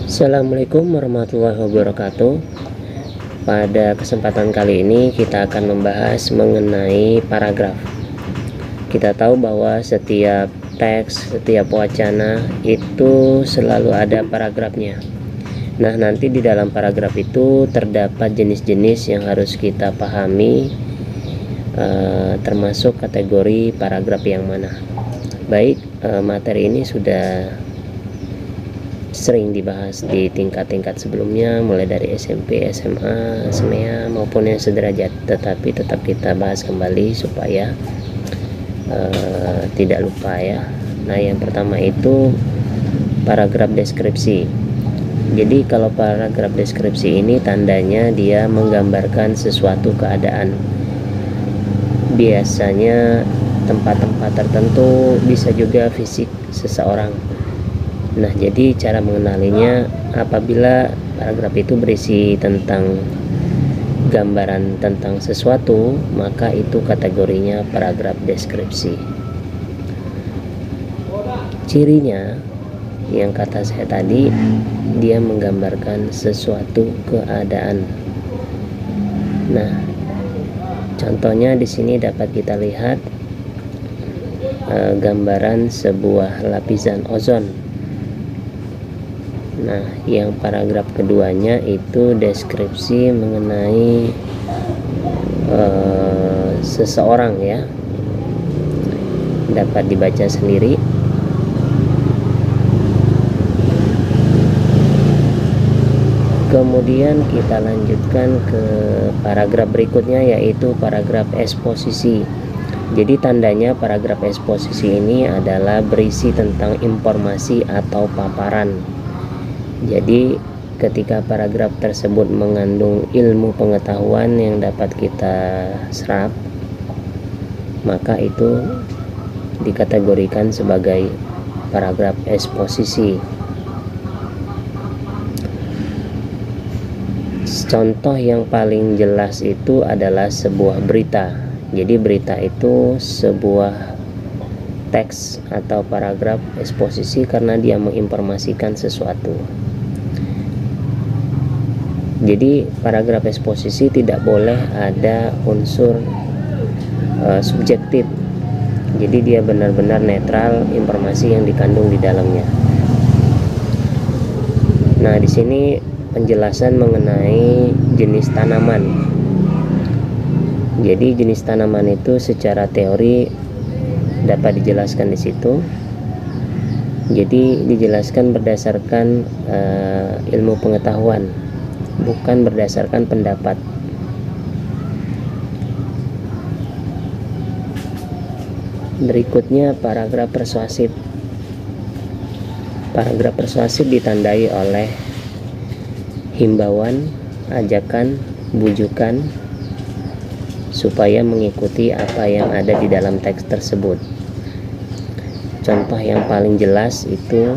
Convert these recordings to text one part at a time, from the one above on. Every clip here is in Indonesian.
Assalamualaikum warahmatullahi wabarakatuh. Pada kesempatan kali ini kita akan membahas mengenai paragraf. Kita tahu bahwa setiap teks, setiap wacana itu selalu ada paragrafnya. Nah, nanti di dalam paragraf itu terdapat jenis-jenis yang harus kita pahami, termasuk kategori paragraf yang mana. Baik, materi ini sudah sering dibahas di tingkat-tingkat sebelumnya, mulai dari SMP, SMA, SMEA maupun yang sederajat, tetapi tetap kita bahas kembali supaya tidak lupa ya. Nah, yang pertama itu paragraf deskripsi. Jadi kalau paragraf deskripsi ini tandanya dia menggambarkan sesuatu keadaan, biasanya tempat-tempat tertentu, bisa juga fisik seseorang. Nah, jadi cara mengenalinya apabila paragraf itu berisi tentang gambaran tentang sesuatu, maka itu kategorinya paragraf deskripsi. Cirinya, yang kata saya tadi, dia menggambarkan sesuatu keadaan. Nah, contohnya di sini dapat kita lihat gambaran sebuah lapisan ozon. Nah, yang paragraf keduanya itu deskripsi mengenai seseorang ya. Dapat dibaca sendiri. Kemudian kita lanjutkan ke paragraf berikutnya, yaitu paragraf eksposisi. Jadi tandanya paragraf eksposisi ini adalah berisi tentang informasi atau paparan. Jadi ketika paragraf tersebut mengandung ilmu pengetahuan yang dapat kita serap, maka itu dikategorikan sebagai paragraf eksposisi. Contoh yang paling jelas itu adalah sebuah berita. Jadi berita itu sebuah teks atau paragraf eksposisi karena dia menginformasikan sesuatu. Jadi paragraf eksposisi tidak boleh ada unsur subjektif. Jadi dia benar-benar netral informasi yang dikandung di dalamnya. Nah, di sini penjelasan mengenai jenis tanaman. Jadi jenis tanaman itu secara teori dapat dijelaskan di situ. Jadi dijelaskan berdasarkan ilmu pengetahuan, bukan berdasarkan pendapat. Berikutnya paragraf persuasif. Paragraf persuasif ditandai oleh himbauan, ajakan, bujukan supaya mengikuti apa yang ada di dalam teks tersebut. Contoh yang paling jelas itu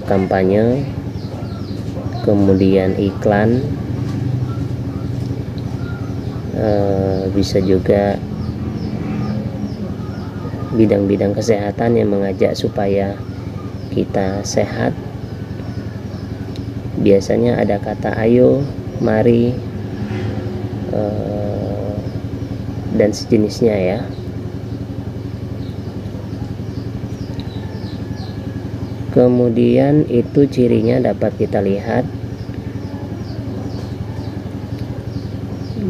kampanye, kemudian iklan, bisa juga bidang-bidang kesehatan yang mengajak supaya kita sehat. Biasanya ada kata ayo, mari, dan sejenisnya ya. Kemudian itu cirinya dapat kita lihat.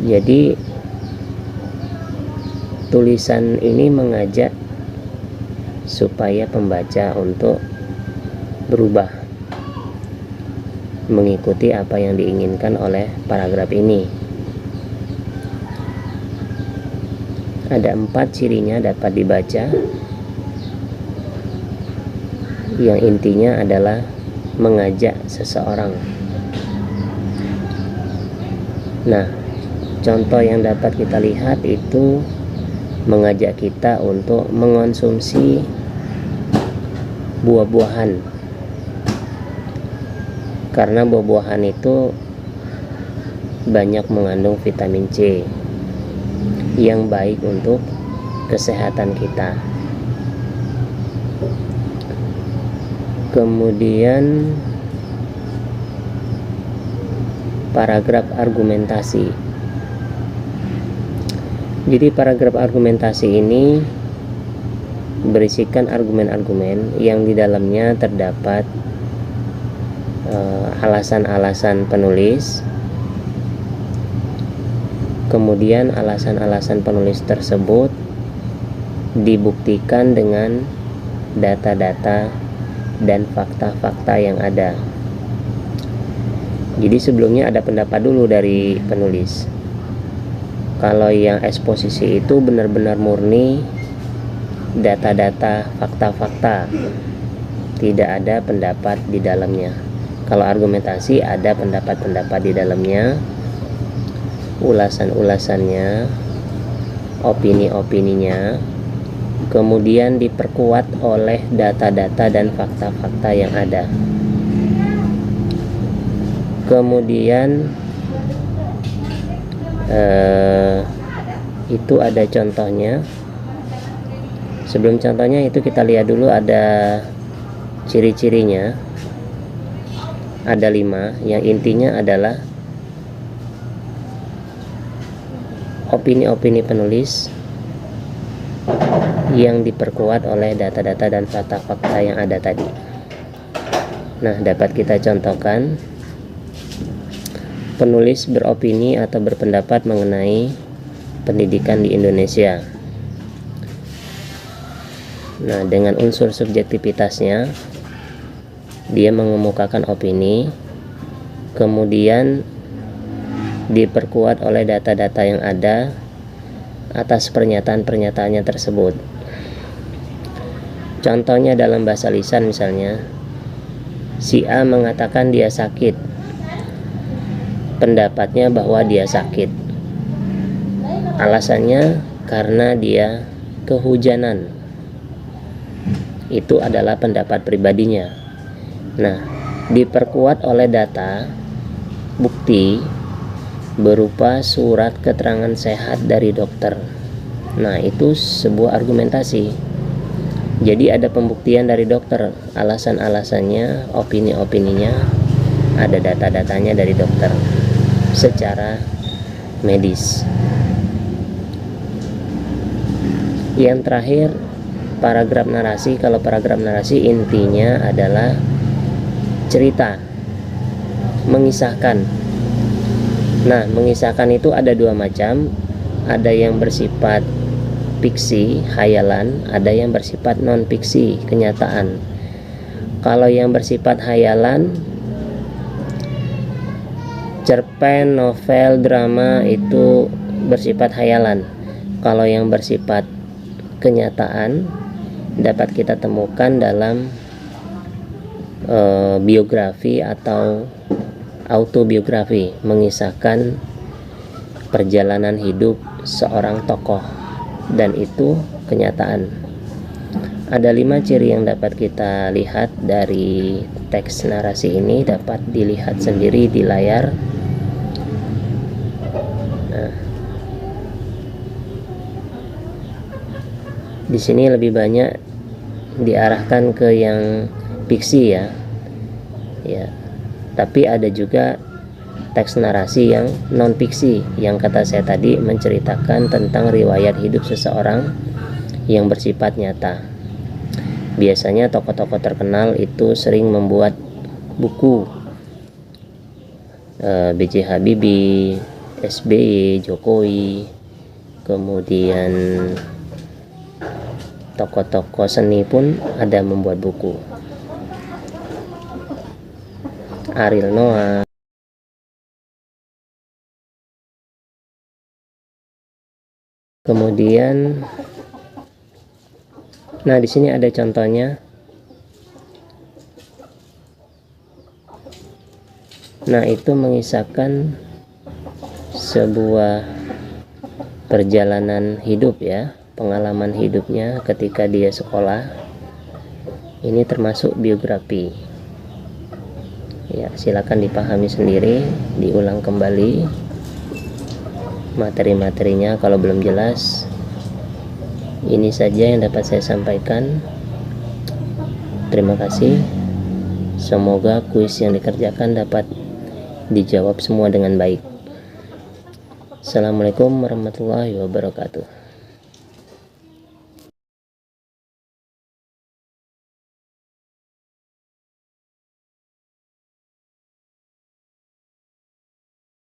Jadi tulisan ini mengajak supaya pembaca untuk berubah mengikuti apa yang diinginkan oleh paragraf ini. Ada 4 cirinya dapat dibaca, yang intinya adalah mengajak seseorang. Nah, contoh yang dapat kita lihat itu mengajak kita untuk mengonsumsi buah-buahan, karena buah-buahan itu banyak mengandung vitamin C yang baik untuk kesehatan kita. Kemudian paragraf argumentasi. Jadi paragraf argumentasi ini berisikan argumen-argumen yang di dalamnya terdapat alasan-alasan penulis. Kemudian alasan-alasan penulis tersebut dibuktikan dengan data-data dan fakta-fakta yang ada. Jadi sebelumnya ada pendapat dulu dari penulis. Kalau yang eksposisi itu benar-benar murni data-data, fakta-fakta, tidak ada pendapat di dalamnya. Kalau argumentasi ada pendapat-pendapat di dalamnya, ulasan-ulasannya, opini-opininya, kemudian diperkuat oleh data-data dan fakta-fakta yang ada. Kemudian itu ada contohnya. Sebelum contohnya itu kita lihat dulu ada ciri-cirinya. Ada 5, yang intinya adalah opini-opini penulis yang diperkuat oleh data-data dan fakta-fakta yang ada tadi. Nah, dapat kita contohkan. Penulis beropini atau berpendapat mengenai pendidikan di Indonesia. Nah, dengan unsur subjektivitasnya, dia mengemukakan opini, kemudian diperkuat oleh data-data yang ada atas pernyataan-pernyataannya tersebut. Contohnya dalam bahasa lisan misalnya, si A mengatakan dia sakit, pendapatnya bahwa dia sakit, alasannya karena dia kehujanan. Itu adalah pendapat pribadinya. Nah, diperkuat oleh data, bukti berupa surat keterangan sehat dari dokter. Nah, itu sebuah argumentasi. Jadi ada pembuktian dari dokter, alasan-alasannya, opini-opininya, ada data-datanya dari dokter secara medis. Yang terakhir, paragraf narasi. Kalau paragraf narasi intinya adalah cerita, mengisahkan. Nah, mengisahkan itu ada 2 macam. Ada yang bersifat fiksi, khayalan, ada yang bersifat non fiksi, kenyataan. Kalau yang bersifat khayalan, cerpen, novel, drama itu bersifat khayalan. Kalau yang bersifat kenyataan dapat kita temukan dalam biografi atau autobiografi, mengisahkan perjalanan hidup seorang tokoh, dan itu kenyataan. Ada 5 ciri yang dapat kita lihat dari teks narasi ini, dapat dilihat sendiri di layar. Nah, di sini lebih banyak diarahkan ke yang fiksi ya. Tapi ada juga teks narasi yang non fiksi, yang kata saya tadi menceritakan tentang riwayat hidup seseorang yang bersifat nyata. Biasanya tokoh-tokoh terkenal itu sering membuat buku. B.J. Habibie, SBY, Jokowi, kemudian tokoh-tokoh seni pun ada membuat buku. Ariel Noah. Kemudian, nah di sini ada contohnya. Nah, itu mengisahkan sebuah perjalanan hidup ya, pengalaman hidupnya ketika dia sekolah. Ini termasuk biografi. Ya, silakan dipahami sendiri, diulang kembali materi-materinya kalau belum jelas. Ini saja yang dapat saya sampaikan. Terima kasih. Semoga kuis yang dikerjakan dapat dijawab semua dengan baik. Assalamualaikum warahmatullahi wabarakatuh.